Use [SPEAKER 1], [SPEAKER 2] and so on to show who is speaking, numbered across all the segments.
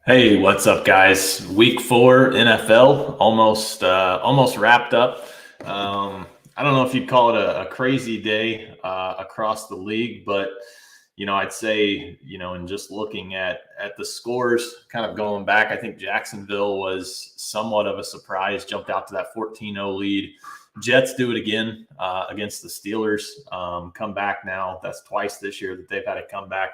[SPEAKER 1] Hey, what's up, guys? Week 4 NFL almost wrapped up. I don't know if you'd call it a crazy day across the league, but I'd say in just looking at the scores, kind of going back, I think Jacksonville was somewhat of a surprise, jumped out to that 14-0 lead. Jets do it again against the Steelers. Come back now. That's twice this year that they've had a comeback.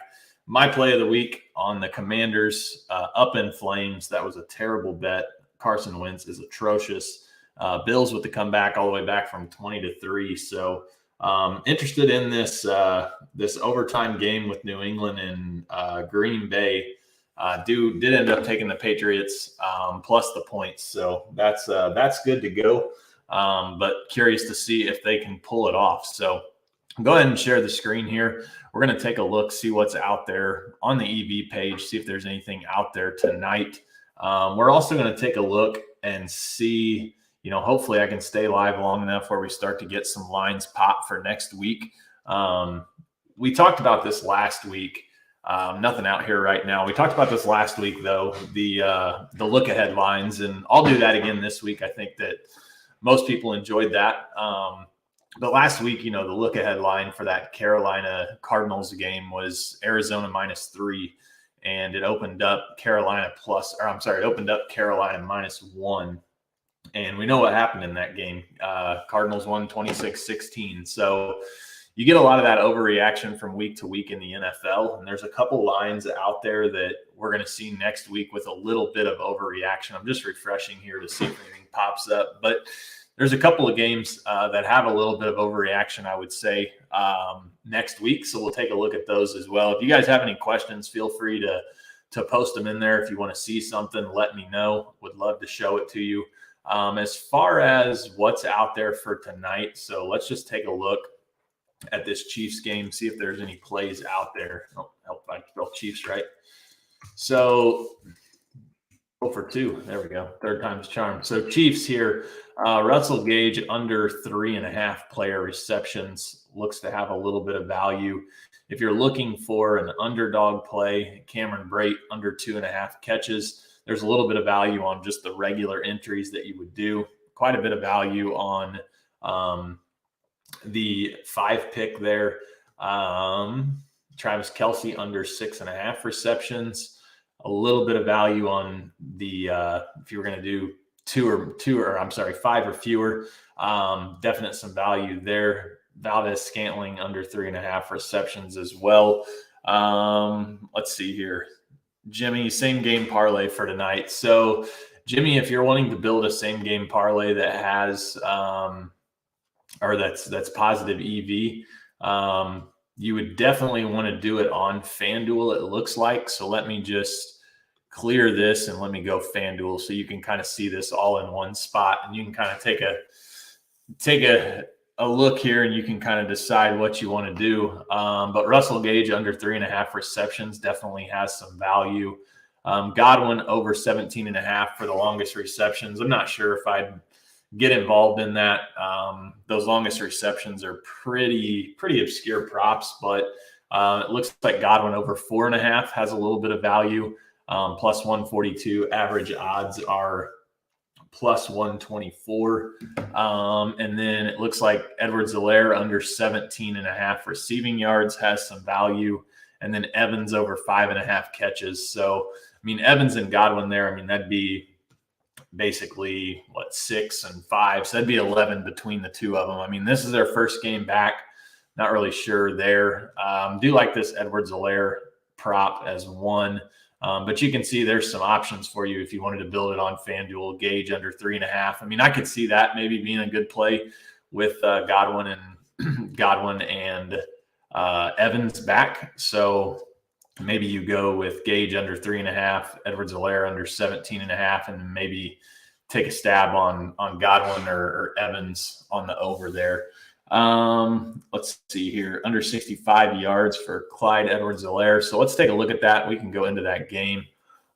[SPEAKER 1] My play of the week on the Commanders, up in flames. That was a terrible bet. Carson Wentz is atrocious. Bills with the comeback all the way back from 20-3. So interested in this overtime game with New England and Green Bay. Did end up taking the Patriots plus the points, so that's good to go. But curious to see if they can pull it off. So go ahead and share the screen here. We're going to take a look, see what's out there on the EV page, see if there's anything out there tonight. We're also going to take a look and see, hopefully I can stay live long enough where we start to get some lines pop for next week. We talked about this last week. Nothing out here right now. We talked about this last week, though, the look ahead lines, and I'll do that again this week. I think that most people enjoyed that. But last week, the look ahead line for that Carolina Cardinals game was Arizona -3, and it opened up Carolina -1. And we know what happened in that game. Cardinals won 26-16. So you get a lot of that overreaction from week to week in the NFL. And there's a couple lines out there that we're going to see next week with a little bit of overreaction. I'm just refreshing here to see if anything pops up. But there's a couple of games that have a little bit of overreaction, I would say, next week. So we'll take a look at those as well. If you guys have any questions, feel free to post them in there. If you want to see something, let me know. Would love to show it to you. As far as what's out there for tonight, so let's just take a look at this Chiefs game, see if there's any plays out there. Oh, help, I spelled Chiefs right. So 0 for 2. There we go. Third time's charm. So Chiefs here. Russell Gage under 3.5 player receptions looks to have a little bit of value. If you're looking for an underdog play, Cameron Brate under 2.5 catches. There's a little bit of value on just the regular entries that you would do. Quite a bit of value on the 5 pick there. Travis Kelce under 6.5 receptions. A little bit of value on the if you were going to do 5 or fewer. Definite some value there. Valdez-Scantling under 3.5 receptions as well. Let's see here. Jimmy, same game parlay for tonight. So, Jimmy, if you're wanting to build a same game parlay that has that's positive EV, you would definitely want to do it on FanDuel, it looks like. So let me just clear this and let me go FanDuel so you can kind of see this all in one spot, and you can kind of take a look here and you can kind of decide what you want to do. But Russell Gage under 3.5 receptions definitely has some value. Godwin over 17.5 for the longest receptions. I'm not sure if I'd get involved in that. Those longest receptions are pretty obscure props, but it looks like Godwin over 4.5 has a little bit of value. Plus 142. Average odds are plus 124. And then it looks like Edwards-Helaire under 17.5 receiving yards has some value. And then Evans over 5.5 catches. So, Evans and Godwin there, that'd be basically 6 and 5. So that'd be 11 between the two of them. This is their first game back. Not really sure there. Do like this Edwards-Helaire prop as one. But you can see there's some options for you if you wanted to build it on FanDuel. Gage under 3.5. I could see that maybe being a good play with Godwin and Evans back. So maybe you go with Gage under 3.5, Edwards-Helaire under 17.5, and maybe take a stab on Godwin or Evans on the over there. Let's see here, under 65 yards for Clyde Edwards-Helaire. So let's take a look at that. We can go into that game.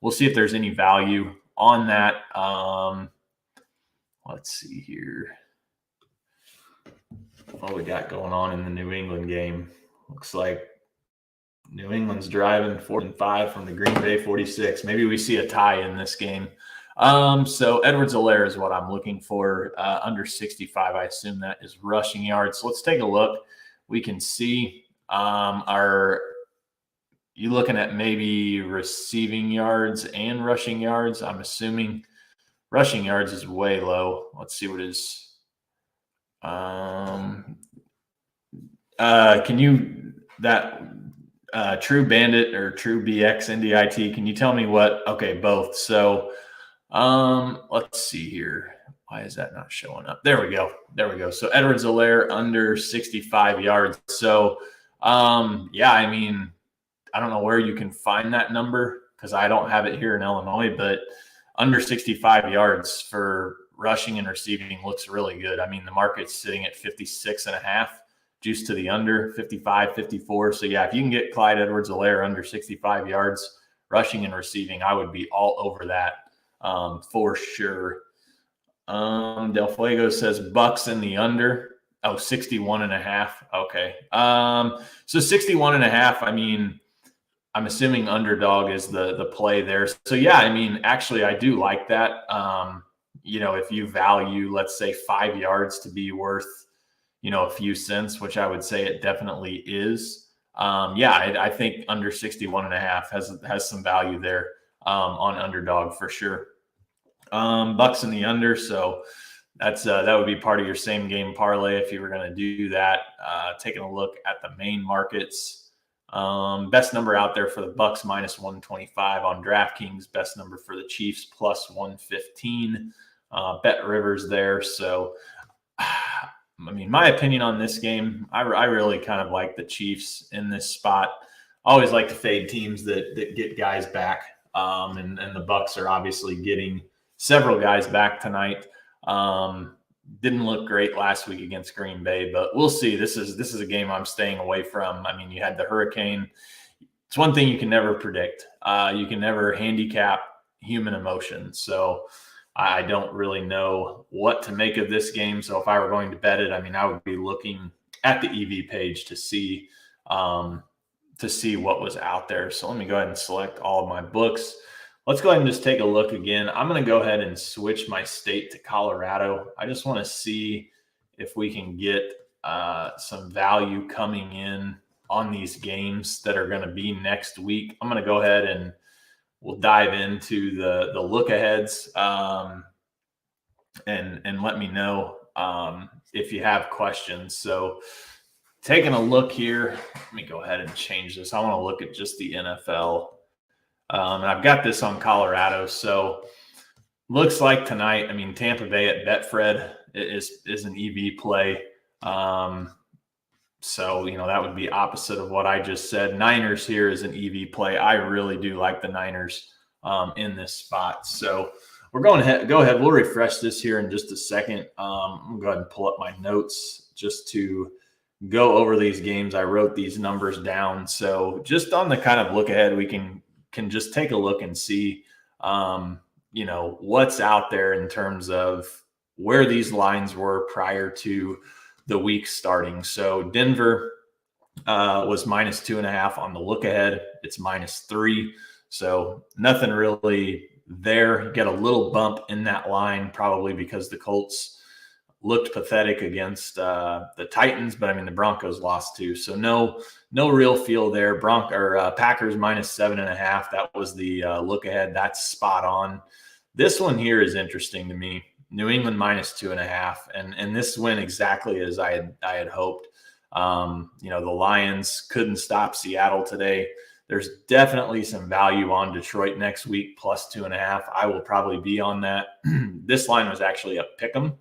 [SPEAKER 1] We'll see if there's any value on that. Let's see here. What we got going on in the New England game. Looks like New England's driving 4-5 from the Green Bay 46. Maybe we see a tie in this game. So Edwards-Helaire is what I'm looking for, under 65. I assume that is rushing yards. So let's take a look. We can see, are you looking at maybe receiving yards and rushing yards? I'm assuming rushing yards is way low. Let's see what is. Can you True Bandit or True BX NDIT? Can you tell me what? Okay, both. So let's see here. Why is that not showing up? There we go. There we go. So Edwards-Helaire under 65 yards. So yeah, I mean, I don't know where you can find that number because I don't have it here in Illinois, but under 65 yards for rushing and receiving looks really good. I mean, the market's sitting at 56.5, juice to the under 55, 54. So yeah, if you can get Clyde Edwards-Helaire under 65 yards rushing and receiving, I would be all over that for sure. Del Fuego says Bucks in the under. Oh, 61.5. Okay. So 61.5. I mean, I'm assuming underdog is the play there. So yeah, I mean, actually, I do like that. If you value, let's say, 5 yards to be worth, a few cents, which I would say it definitely is. I think under 61.5 has some value there on underdog for sure. Bucks in the under, so that would be part of your same game parlay if you were going to do that. Taking a look at the main markets, best number out there for the Bucks -125 on DraftKings. Best number for the Chiefs +115. Bet Rivers there. So, I mean, my opinion on this game, I really kind of like the Chiefs in this spot. I always like to fade teams that get guys back, and the Bucks are obviously getting several guys back tonight. Didn't look great last week against Green Bay, but we'll see. This is a game I'm staying away from. I mean, you had the hurricane. It's one thing you can never predict. You can never handicap human emotion. So I don't really know what to make of this game. So if I were going to bet it, I mean, I would be looking at the EV page to see what was out there. So let me go ahead and select all of my books. Let's go ahead and just take a look again. I'm going to go ahead and switch my state to Colorado. I just want to see if we can get some value coming in on these games that are going to be next week. I'm going to go ahead and we'll dive into the look aheads and let me know if you have questions. So taking a look here, let me go ahead and change this. I want to look at just the NFL. And I've got this on Colorado. So looks like tonight, I mean, Tampa Bay at Betfred is an EV play. So, that would be opposite of what I just said. Niners here is an EV play. I really do like the Niners in this spot. So we're going to go ahead. We'll refresh this here in just a second. I'm going to go ahead and pull up my notes just to go over these games. I wrote these numbers down. So just on the kind of look ahead, we can just take a look and see, what's out there in terms of where these lines were prior to the week starting. So Denver was -2.5 on the look ahead. It's -3. So nothing really there. You get a little bump in that line, probably because the Colts looked pathetic against the Titans, but I mean, the Broncos lost too. So no real feel there. Packers -7.5. That was the look ahead. That's spot on. This one here is interesting to me. New England -2.5, and this went exactly as I had hoped. The Lions couldn't stop Seattle today. There's definitely some value on Detroit next week +2.5. I will probably be on that. This line was actually a pick'em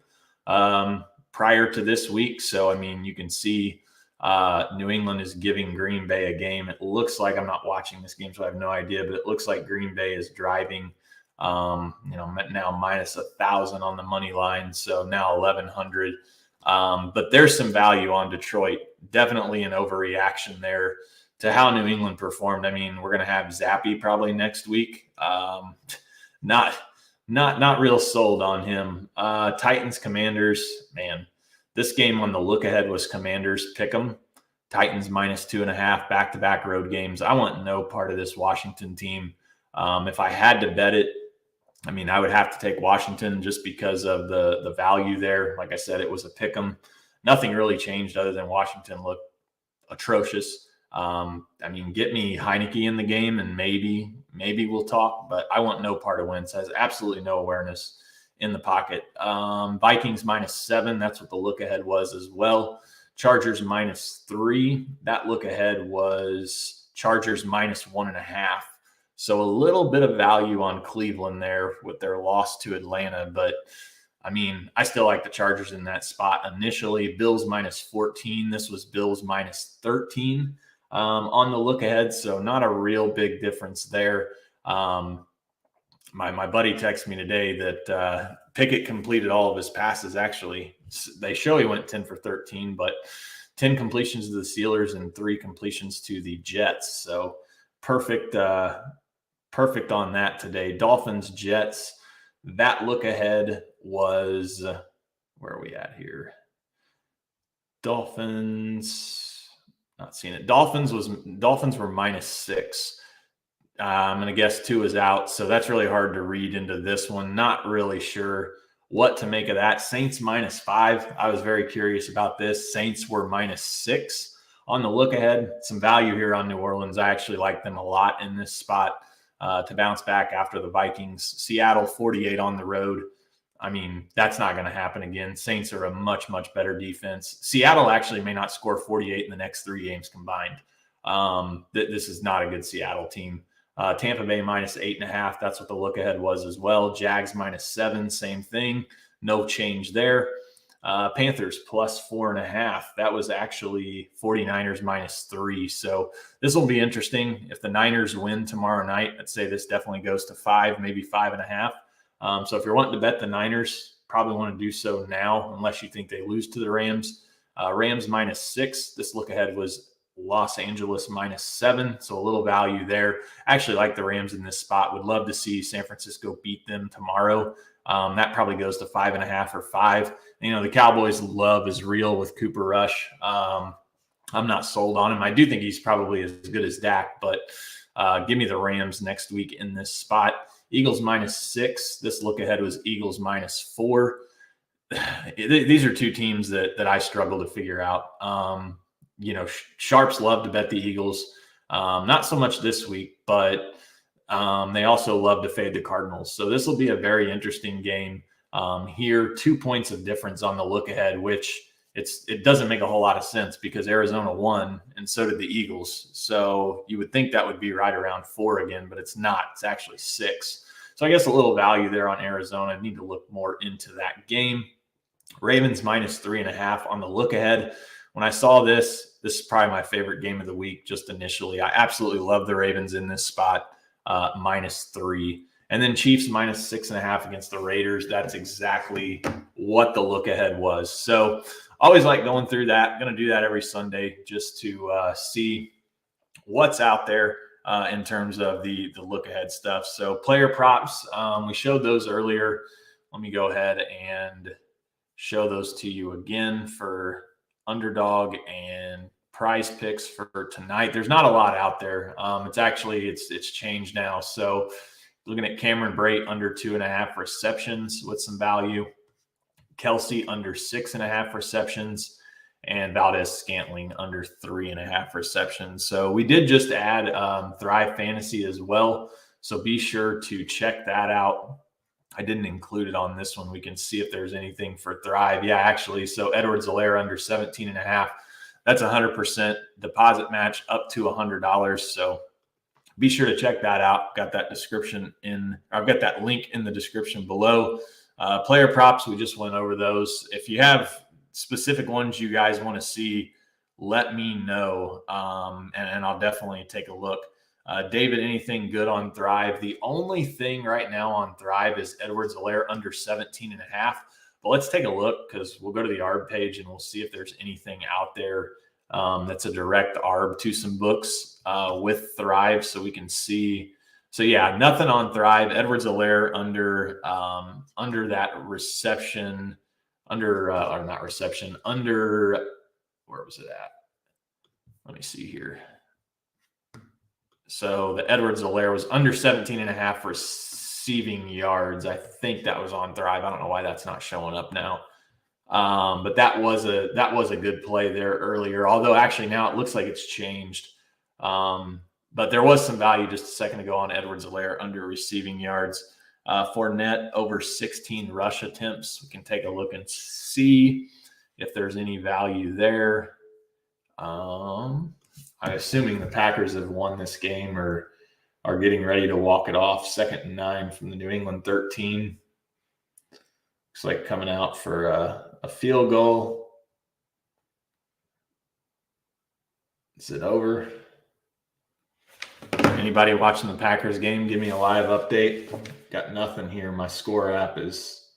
[SPEAKER 1] prior to this week, so I mean, you can see New England is giving Green Bay a game. It looks like, I'm not watching this game, so I have no idea, but it looks like Green Bay is driving. Now -1,000 on the money line, so now 1,100. But there's some value on Detroit. Definitely an overreaction there to how New England performed. I mean, we're going to have Zappy probably next week. Not real sold on him. Titans Commanders, man, this game on the look ahead was Commanders pick 'em. Titans -2.5, back-to-back road games. I want no part of this Washington team. If I had to bet it, I mean, I would have to take Washington just because of the value there. Like I said, it was a pick 'em. Nothing really changed other than Washington looked atrocious. I mean, get me Heineke in the game and maybe we'll talk, but I want no part of Wentz. Has absolutely no awareness in the pocket. Vikings -7. That's what the look ahead was as well. Chargers -3. That look ahead was Chargers -1.5. So a little bit of value on Cleveland there with their loss to Atlanta, but I mean, I still like the Chargers in that spot initially. Bills -14. This was Bills -13 on the look ahead. So not a real big difference there. My buddy texted me today that Pickett completed all of his passes. Actually, they show he went 10 for 13, but 10 completions to the Steelers and 3 completions to the Jets. So perfect on that today. Dolphins, Jets. That look ahead was where are we at here? Dolphins, not seeing it. Dolphins were -6. I'm going to guess 2 is out. So that's really hard to read into this one. Not really sure what to make of that. Saints -5. I was very curious about this. Saints were -6 on the look ahead. Some value here on New Orleans. I actually like them a lot in this spot. To bounce back after the Vikings. Seattle 48 on the road. I mean, that's not going to happen again. Saints are a much, much better defense. Seattle actually may not score 48 in the next 3 games combined. This is not a good Seattle team. Tampa Bay -8.5. That's what the look ahead was as well. Jags -7. Same thing. No change there. Panthers +4.5. That was actually 49ers -3. So this will be interesting. If the Niners win tomorrow night, I'd say this definitely goes to 5, maybe 5.5. So if you're wanting to bet the Niners, probably want to do so now, unless you think they lose to the Rams. Rams -6. This look ahead was Los Angeles -7. So a little value there. I actually like the Rams in this spot. Would love to see San Francisco beat them tomorrow. That probably goes to 5.5 or 5. You know, the Cowboys' love is real with Cooper Rush. I'm not sold on him. I do think he's probably as good as Dak, but give me the Rams next week in this spot. Eagles -6. This look ahead was Eagles -4. These are 2 teams that I struggle to figure out. You know, sharps love to bet the Eagles. Not so much this week, but they also love to fade the Cardinals. So this will be a very interesting game here. 2 points of difference on the look ahead, which it doesn't make a whole lot of sense because Arizona won and so did the Eagles. So you would think that would be right around 4 again, but it's not. It's actually 6. So I guess a little value there on Arizona. I need to look more into that game. Ravens -3.5 on the look ahead. When I saw this is probably my favorite game of the week just initially. I absolutely love the Ravens in this spot, -3. And then Chiefs -6.5 against the Raiders. That's exactly what the look ahead was. So always like going through that. Going to do that every Sunday just to see what's out there in terms of the look ahead stuff. So player props, we showed those earlier. Let me go ahead and show those to you again for Underdog and Prize Picks for tonight. There's not a lot out there. It's changed now. So looking at Cameron Brate under 2.5 receptions with some value. Kelsey under 6.5 receptions, and Valdez-Scantling under 3.5 receptions. So we did just add Thrive Fantasy as well. So be sure to check that out. I didn't include it on this one. We can see if there's anything for Thrive. Yeah, actually. So Edwards-Helaire under 17.5. That's 100% deposit match up to $100. So be sure to check that out. I've got that link in the description below. Player props, we just went over those. If you have specific ones you guys want to see, let me know, and I'll definitely take a look. David, anything good on Thrive? The only thing right now on Thrive is Edwards-Helaire under 17.5. But let's take a look because we'll go to the ARB page and we'll see if there's anything out there that's a direct ARB to some books with Thrive so we can see. So yeah, nothing on Thrive. Edwards-Helaire under that reception, under where was it at? Let me see here. So the Edwards-Helaire was under 17.5 receiving yards. I think that was on Thrive. I don't know why that's not showing up now. But that was a good play there earlier. Although actually now it looks like it's changed. But there was some value just a second ago on Edwards-Helaire under receiving yards. Fournette over 16 rush attempts. We can take a look and see if there's any value there. I'm assuming the Packers have won this game or are getting ready to walk it off. 2nd and 9 from the New England 13. Looks like coming out for a field goal. Is it over? Anybody watching the Packers game, give me a live update. Got nothing here. My score app is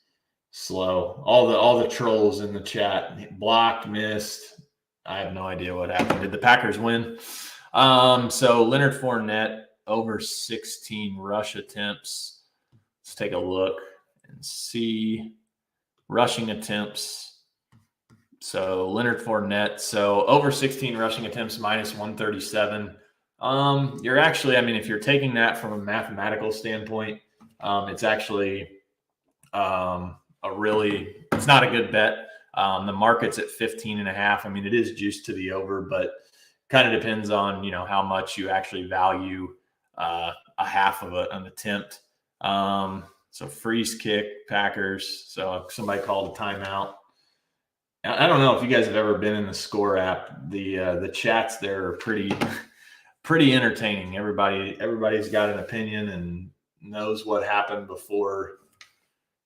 [SPEAKER 1] slow. All the trolls in the chat. Blocked, missed. I have no idea what happened. Did the Packers win? So Leonard Fournette over 16 rush attempts. Let's take a look and see rushing attempts. So Leonard Fournette, so over 16 rushing attempts, minus 137. You're actually, I mean, if you're taking that from a mathematical standpoint, it's actually it's not a good bet. The market's at 15.5. I mean, it is juiced to the over, but kind of depends on, how much you actually value a half of an attempt. So freeze kick, Packers. So somebody called a timeout. I don't know if you guys have ever been in the Score app. The chats there are pretty entertaining. Everybody's got an opinion and knows what happened before.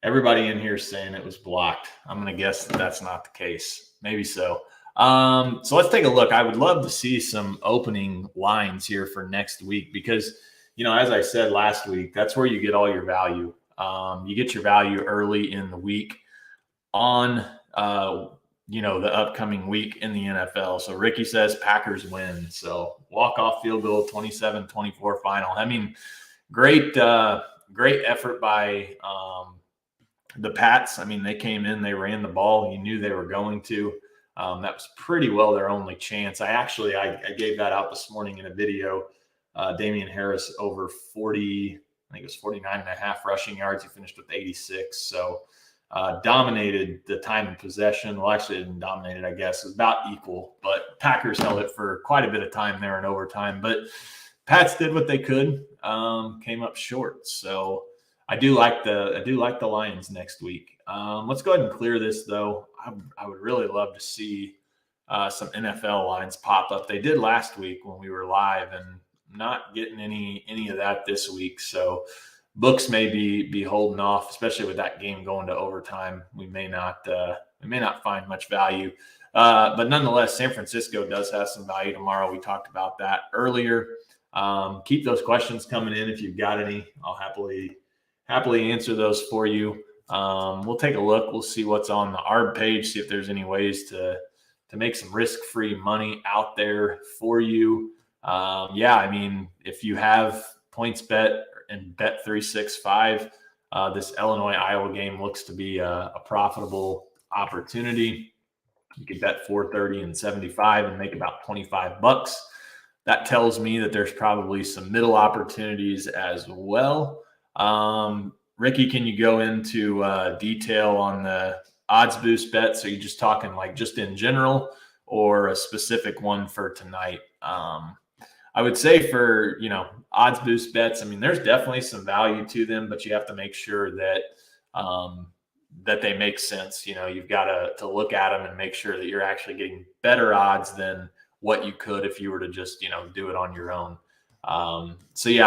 [SPEAKER 1] Everybody in here is saying it was blocked. I'm going to guess that's not the case. Maybe so. So let's take a look. I would love to see some opening lines here for next week because, as I said last week, that's where you get all your value. You get your value early in the week on, the upcoming week in the NFL. So Ricky says Packers win. So walk-off field goal, 27-24 final. I mean, great effort by the Pats. I mean, they came in, they ran the ball. You knew they were going to. That was pretty well their only chance. I gave that out this morning in a video. Damian Harris over 40, I think it was 49.5 rushing yards. He finished with 86. So dominated the time of possession. Well, actually didn't dominate it, I guess. It was about equal, but Packers held it for quite a bit of time there in overtime. But Pats did what they could, came up short. So I do like the Lions next week. Let's go ahead and clear this, though. I would really love to see some NFL lines pop up. They did last week when we were live, and not getting any of that this week. So books may be holding off, especially with that game going to overtime. We may not find much value, but nonetheless, San Francisco does have some value tomorrow. We talked about that earlier. Keep those questions coming in if you've got any. I'll happily answer those for you. We'll take a look. We'll see what's on the ARB page, see if there's any ways to make some risk-free money out there for you. I mean, if you have PointsBet and Bet365, this Illinois-Iowa game looks to be a profitable opportunity. You could bet 430 and 75 and make about $25. That tells me that there's probably some middle opportunities as well. Ricky, can you go into detail on the odds boost bets? Are you just talking like just in general or a specific one for tonight? I would say for, odds boost bets, I mean, there's definitely some value to them, but you have to make sure that that they make sense. You've got to look at them and make sure that you're actually getting better odds than what you could if you were to just, do it on your own. I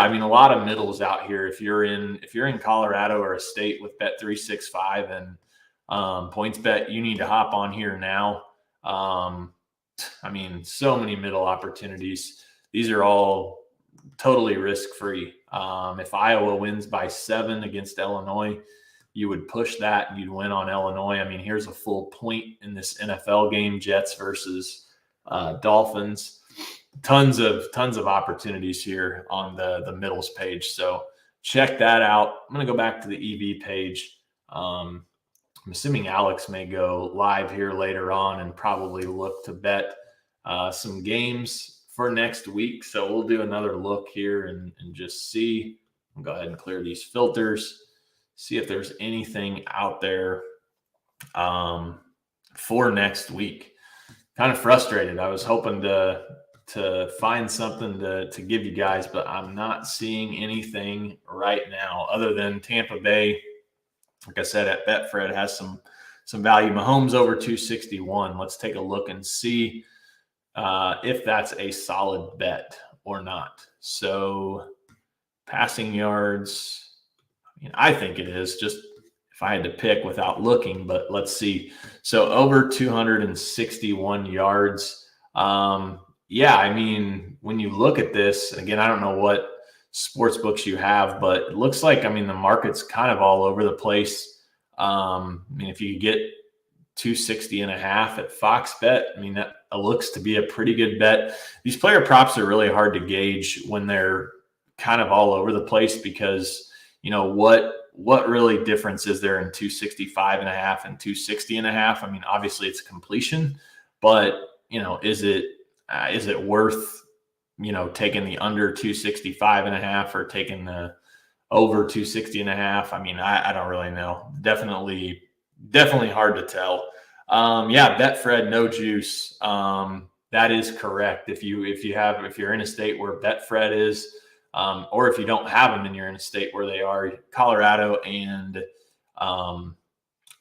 [SPEAKER 1] mean, a lot of middles out here. If you're in Colorado or a state with Bet365 and PointsBet, you need to hop on here now. I mean, so many middle opportunities. These are all totally risk-free. If Iowa wins by 7 against Illinois, you would push that and you'd win on Illinois. I mean, here's a full point in this NFL game, Jets versus Dolphins. Tons of opportunities here on the middles page. So check that out. I'm going to go back to the EV page. I'm assuming Alex may go live here later on and probably look to bet some games for next week. So we'll do another look here and just see. I'll go ahead and clear these filters, see if there's anything out there for next week. Kind of frustrated. I was hoping to find something to give you guys, but I'm not seeing anything right now other than Tampa Bay. Like I said, at Betfred has some value. Mahomes over 261. Let's take a look and see if that's a solid bet or not. So passing yards, I think it is, just if I had to pick without looking, but let's see. So over 261 yards. Yeah, when you look at this, again, I don't know what sports books you have, but it looks like, the market's kind of all over the place. If you get 260.5 at Fox Bet, that looks to be a pretty good bet. These player props are really hard to gauge when they're kind of all over the place because, what really difference is there in 265.5 and 260.5? Obviously it's completion, but is it worth, taking the under 265.5 or taking the over 260.5? I don't really know. Definitely hard to tell. Betfred, no juice. That is correct. If you're in a state where Betfred is, or if you don't have them and you're in a state where they are, Colorado and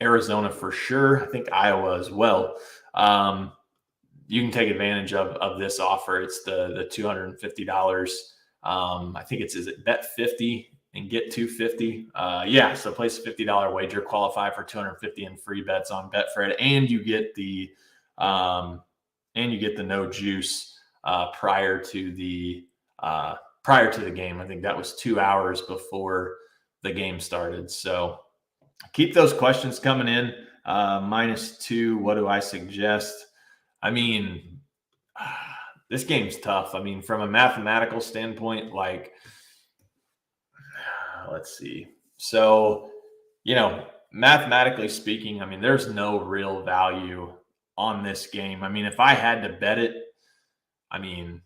[SPEAKER 1] Arizona for sure. I think Iowa as well. You can take advantage of this offer. It's the $250. I think is it bet 50 and get 250? So place a $50 wager, qualify for 250 in free bets on Betfred, and you get the no juice prior to the game. I think that was 2 hours before the game started. So keep those questions coming in. -2. What do I suggest? This game's tough. From a mathematical standpoint, let's see. So, mathematically speaking, there's no real value on this game. If I had to bet it, I'm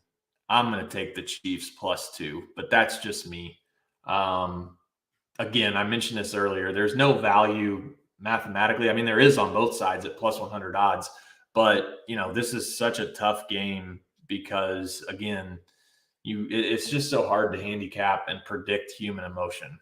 [SPEAKER 1] going to take the Chiefs +2, but that's just me. Again, I mentioned this earlier. There's no value mathematically. There is on both sides at +100 odds, but this is such a tough game because, again, it's just so hard to handicap and predict human emotion.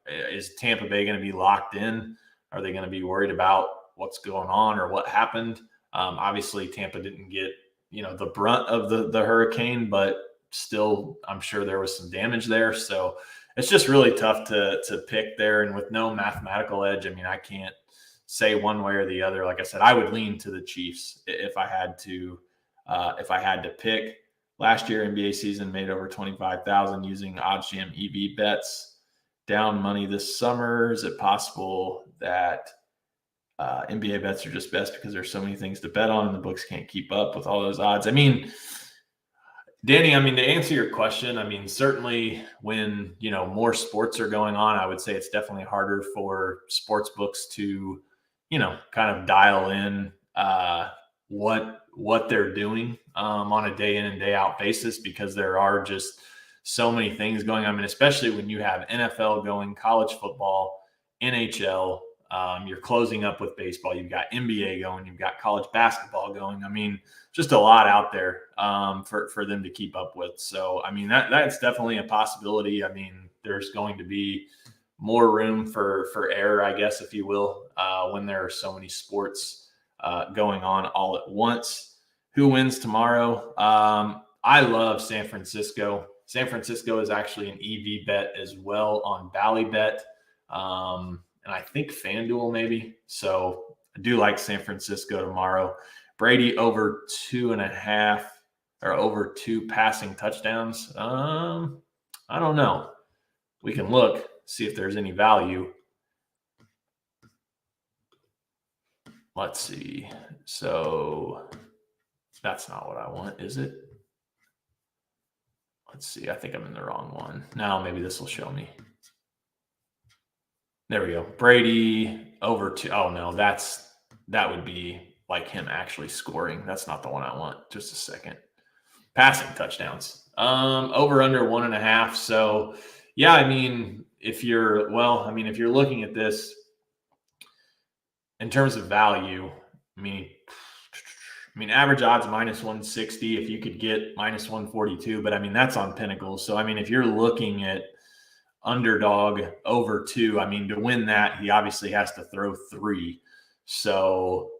[SPEAKER 1] Is Tampa Bay going to be locked in? Are they going to be worried about what's going on or what happened? Obviously, Tampa didn't get the brunt of the hurricane, but still, I'm sure there was some damage there. So it's just really tough to pick there. And with no mathematical edge, I can't say one way or the other. Like I said, I would lean to the Chiefs if I had to pick. Last year, NBA season made over 25,000 using OddsJam EV bets. Down money this summer. Is it possible that NBA bets are just best because there's so many things to bet on and the books can't keep up with all those odds? Danny, to answer your question, certainly when, more sports are going on, I would say it's definitely harder for sports books to, kind of dial in what they're doing on a day in and day out basis, because there are just so many things going on. Especially when you have NFL going, college football, NHL, you're closing up with baseball, you've got NBA going, you've got college basketball going. Just a lot out there for them to keep up with. So, that's definitely a possibility. There's going to be more room for error, I guess, if you will, when there are so many sports going on all at once. Who wins tomorrow? I love San Francisco. San Francisco is actually an EV bet as well on Ballybet. And I think FanDuel maybe. So I do like San Francisco tomorrow. Brady over 2.5 or over 2 passing touchdowns. I don't know. We can look, see if there's any value. Let's see. So that's not what I want, is it? Let's see. I think I'm in the wrong one. Now maybe this will show me. There we go. Brady over 2. Oh no, that would be like him actually scoring. That's not the one I want. Just a second. Passing touchdowns. Over under 1.5. So yeah, I mean, if you're looking at this in terms of value, average odds -160. If you could get -142, but I mean, that's on Pinnacle. So I mean, if you're looking at underdog over 2, I mean, to win that, he obviously has to throw 3. So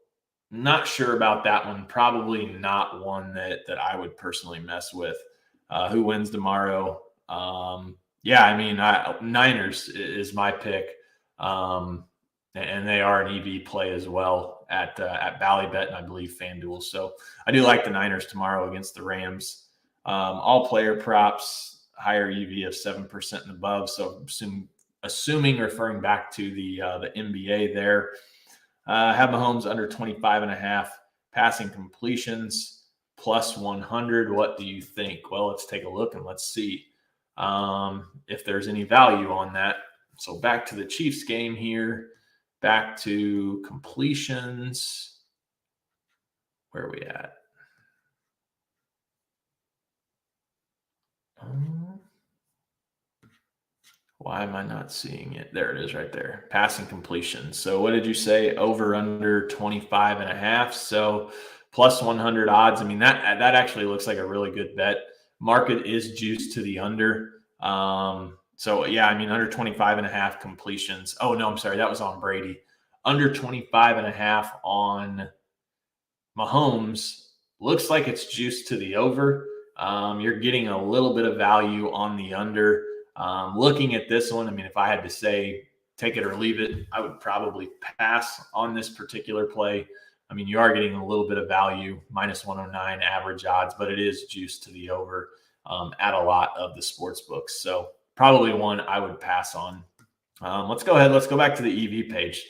[SPEAKER 1] not sure about that one. Probably not one that I would personally mess with. Who wins tomorrow? Yeah, I mean, Niners is my pick, and they are an EV play as well at Ballybet and I believe FanDuel. So I do like the Niners tomorrow against the Rams. All player props, higher EV of 7% and above. So assuming referring back to the NBA there. Have Mahomes under 25.5 passing completions plus 100. What do you think? Well, let's take a look and let's see if there's any value on that. So back to the Chiefs game here. Back to completions. Where are we at? Why am I not seeing it? There it is right there. Passing completion. So what did you say? Over under 25.5. So plus 100 odds. I mean, that actually looks like a really good bet. Market is juiced to the under. So yeah, I mean, under 25.5 completions. Oh no, I'm sorry. That was on Brady. Under 25.5 on Mahomes. Looks like it's juiced to the over. You're getting a little bit of value on the under. Looking at this one, I mean, if I had to say take it or leave it, I would probably pass on this particular play. I mean, you are getting a little bit of value, -109 average odds, but it is juiced to the over at a lot of the sports books. So probably one I would pass on. Let's go ahead. Let's go back to the EV page.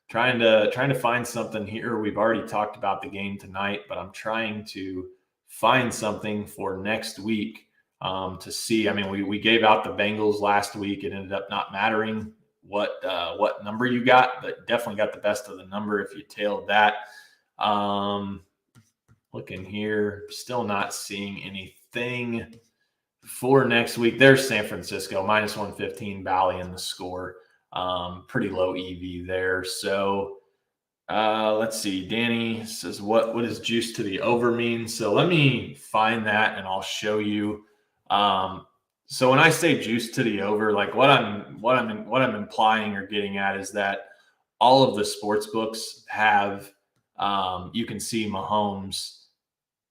[SPEAKER 1] Trying to find something here. We've already talked about the game tonight, but I'm trying to find something for next week. To see. I mean, we gave out the Bengals last week. It ended up not mattering what number you got, but definitely got the best of the number if you tailed that. Looking here, still not seeing anything for next week. There's San Francisco, -115, Valley in the score. Pretty low EV there. So let's see. Danny says, what does juice to the over mean? So let me find that and I'll show you. So when I say juice to the over, like what I'm implying or getting at is that all of the sports books have, you can see Mahomes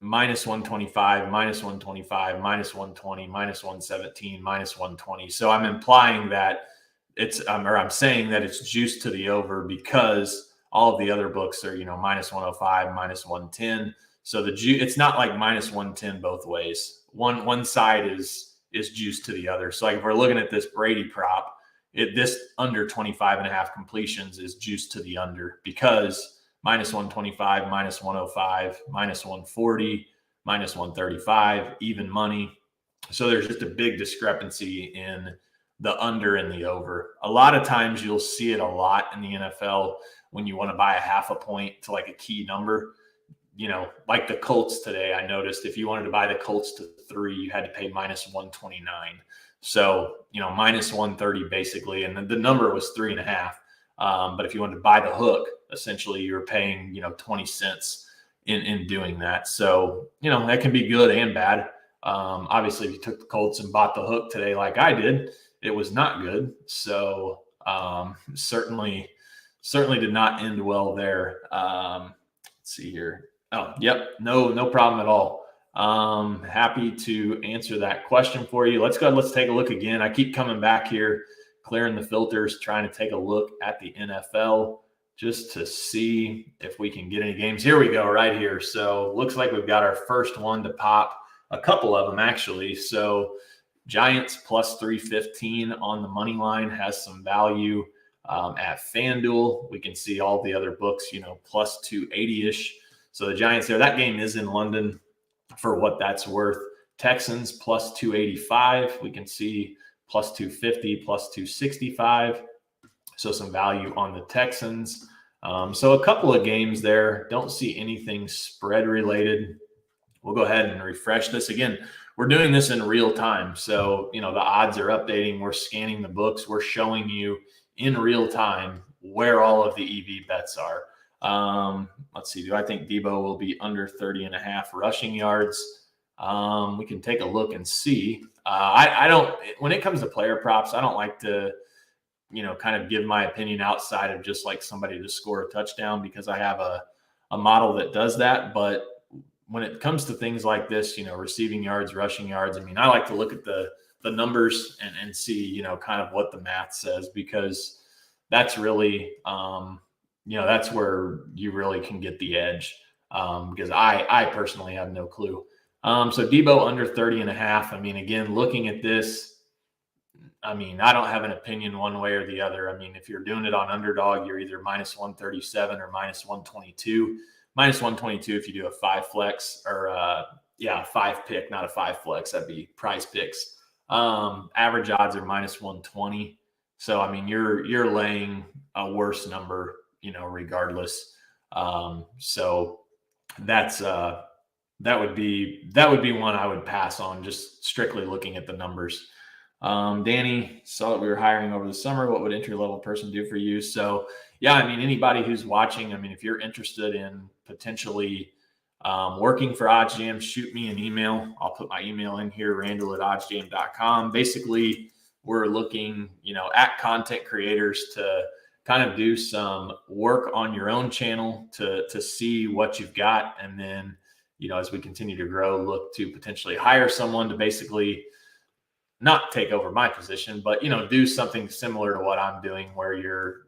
[SPEAKER 1] -125, -125, -120, -117, -120. So I'm implying that I'm saying that it's juice to the over because all of the other books are, -105, -110. So it's not like -110 both ways. One side is juice to the other. So like if we're looking at this Brady prop, this under 25.5 completions is juice to the under because -125, -105, -140, -135, even money. So there's just a big discrepancy in the under and the over. A lot of times you'll see it a lot in the NFL when you want to buy a half a point to like a key number. Like the Colts today, I noticed if you wanted to buy the Colts to 3, you had to pay -129. So, -130 basically. And the number was 3.5. But if you wanted to buy the hook, essentially you're paying, 20 cents in doing that. So, that can be good and bad. Obviously, if you took the Colts and bought the hook today, like I did, it was not good. So certainly did not end well there. Let's see here. Oh, yep. No problem at all. Happy to answer that question for you. Let's go. Let's take a look again. I keep coming back here, clearing the filters, trying to take a look at the NFL just to see if we can get any games. Here we go right here. So looks like we've got our first one to pop, a couple of them actually. So Giants plus 315 on the money line has some value. At FanDuel, we can see all the other books, plus 280-ish. So the Giants there, that game is in London for what that's worth. Texans plus 285. We can see plus 250, plus 265. So some value on the Texans. So a couple of games there. Don't see anything spread related. We'll go ahead and refresh this again. We're doing this in real time. So, the odds are updating. We're scanning the books. We're showing you in real time where all of the EV bets are. Let's see. Do I think Debo will be under 30.5 rushing yards? We can take a look and see. I don't, when it comes to player props, I don't like to, kind of give my opinion outside of just like somebody to score a touchdown, because I have a model that does that. But when it comes to things like this, receiving yards, rushing yards, I like to look at the numbers and see, kind of what the math says, because that's really, that's where you really can get the edge. Because I personally have no clue. So Debo under 30.5. Again, looking at this, I don't have an opinion one way or the other. If you're doing it on underdog, you're either minus 137 or minus 122. Minus 122 if you do a 5 flex, or 5 pick, not a 5 flex. That'd be Prize Picks. Average odds are minus 120. So you're laying a worse number, regardless. So that's that would be one I would pass on, just strictly looking at the numbers. Danny, saw that we were hiring over the summer. What would entry-level person do for you? So, anybody who's watching, if you're interested in potentially working for OddsJam, shoot me an email. I'll put my email in here, randall@oddsjam.com. Basically, we're looking, at content creators to kind of do some work on your own channel to see what you've got. And then, as we continue to grow, look to potentially hire someone to basically not take over my position, but, do something similar to what I'm doing, where you're,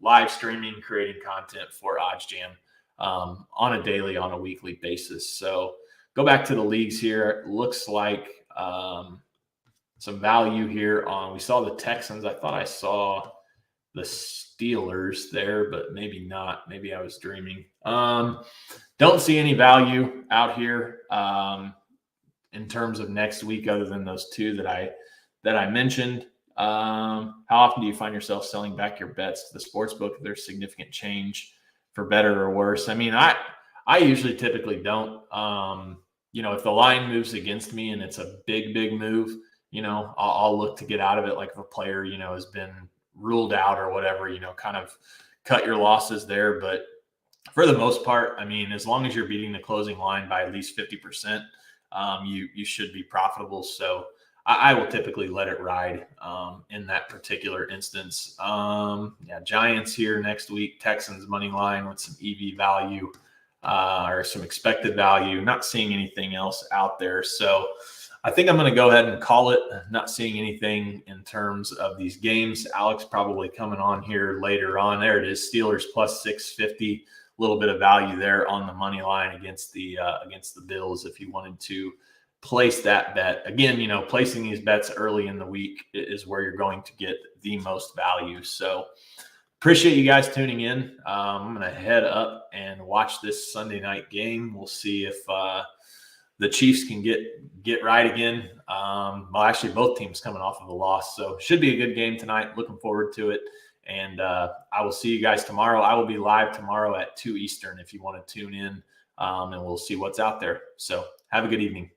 [SPEAKER 1] live streaming, creating content for OddsJam on a daily, on a weekly basis. So go back to the leagues here. It looks like some value here we saw the Texans. I thought I saw the Steelers there, but maybe not. Maybe I was dreaming. Don't see any value out here in terms of next week, other than those two that I mentioned. How often do you find yourself selling back your bets to the sports book if there's significant change for better or worse? I usually typically don't. If the line moves against me and it's a big move, I'll look to get out of it. Like if a player, has been ruled out or whatever, kind of cut your losses there. But for the most part, as long as you're beating the closing line by at least 50%, you should be profitable. So I will typically let it ride in that particular instance. Giants here next week, Texans money line with some EV value or some expected value. Not seeing anything else out there. So I think I'm going to go ahead and call it. Not seeing anything in terms of these games. Alex probably coming on here later on. There it is. Steelers plus 650. A little bit of value there on the money line against the Bills if you wanted to place that bet. Again, placing these bets early in the week is where you're going to get the most value. So appreciate you guys tuning in. I'm going to head up and watch this Sunday night game. We'll see if the Chiefs can get right again. Actually, both teams coming off of a loss. So should be a good game tonight. Looking forward to it. And I will see you guys tomorrow. I will be live tomorrow at 2 Eastern if you want to tune in, and we'll see what's out there. So have a good evening.